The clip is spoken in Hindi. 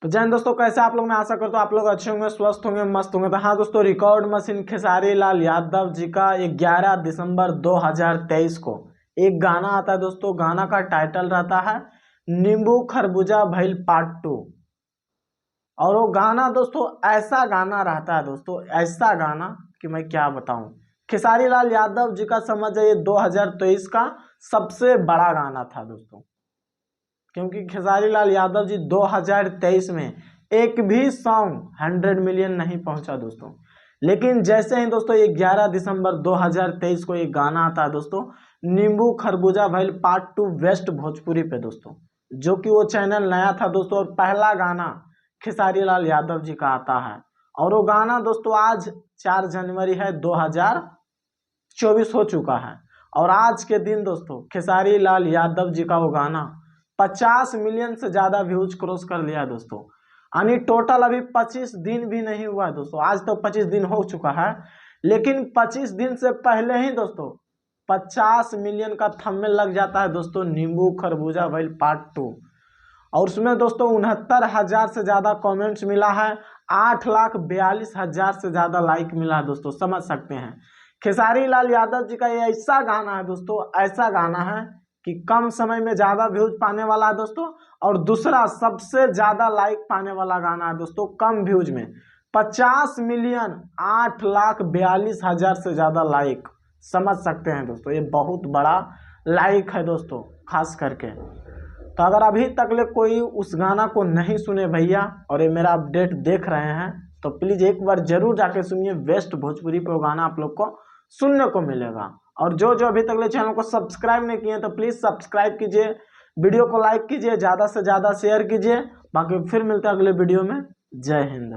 तो जय हिंद दोस्तों, कैसे आप लोग? मैं आशा करता हूँ आप लोग अच्छे होंगे, स्वस्थ होंगे, मस्त होंगे। तो हाँ दोस्तों, रिकॉर्ड मशीन खेसारी लाल यादव जी का 11 दिसंबर 2023 को एक गाना आता है दोस्तों। गाना का टाइटल रहता है नींबू खरबूजा भइल पार्ट 2। और वो गाना दोस्तों ऐसा गाना रहता है दोस्तों, ऐसा गाना कि मैं क्या बताऊं। खेसारी लाल यादव जी का समझ जाइए 2023 का सबसे बड़ा गाना था दोस्तों, क्योंकि खेसारी लाल यादव जी 2023 में एक भी सॉन्ग 100 मिलियन नहीं पहुंचा दोस्तों। लेकिन जैसे ही दोस्तों ये 11 दिसंबर 2023 को एक गाना आता है दोस्तों, नींबू खरबूजा भइल पार्ट 2 वेस्ट भोजपुरी पे दोस्तों, जो कि वो चैनल नया था दोस्तों, और पहला गाना खेसारी लाल यादव जी का आता है। और वो गाना दोस्तों आज 4 जनवरी है 2024 हो चुका है। और आज के दिन दोस्तों खेसारी लाल यादव जी का वो गाना 50 मिलियन से ज्यादा व्यूज क्रॉस कर लिया है दोस्तों। यानी टोटल अभी 25 दिन भी नहीं हुआ है दोस्तों। आज तो 25 दिन हो चुका है, लेकिन 25 दिन से पहले ही दोस्तों 50 मिलियन का थंबनेल लग जाता है दोस्तों, नींबू खरबूजा भइल पार्ट 2। और उसमें दोस्तों 69,000 से ज्यादा कमेंट्स मिला है, 8,42,000 से ज्यादा लाइक मिला है दोस्तों। समझ सकते हैं खेसारी लाल यादव जी का ये ऐसा गाना है दोस्तों, ऐसा गाना है कि कम समय में ज्यादा व्यूज पाने वाला है दोस्तों। और दूसरा सबसे ज्यादा लाइक पाने वाला गाना है दोस्तों कम व्यूज में, 50 मिलियन 8,42,000 से ज्यादा लाइक। समझ सकते हैं दोस्तों, ये बहुत बड़ा लाइक है दोस्तों खास करके। तो अगर अभी तक ले कोई उस गाना को नहीं सुने भैया, और ये मेरा अपडेट देख रहे हैं, तो प्लीज एक बार जरूर जाके सुनिए। वेस्ट भोजपुरी पे वो गाना आप लोग को सुनने को मिलेगा। और जो जो अभी तक ले चैनल को सब्सक्राइब नहीं किए तो प्लीज सब्सक्राइब कीजिए, वीडियो को लाइक कीजिए, ज्यादा से ज्यादा शेयर कीजिए। बाकी फिर मिलते हैं अगले वीडियो में। जय हिंद।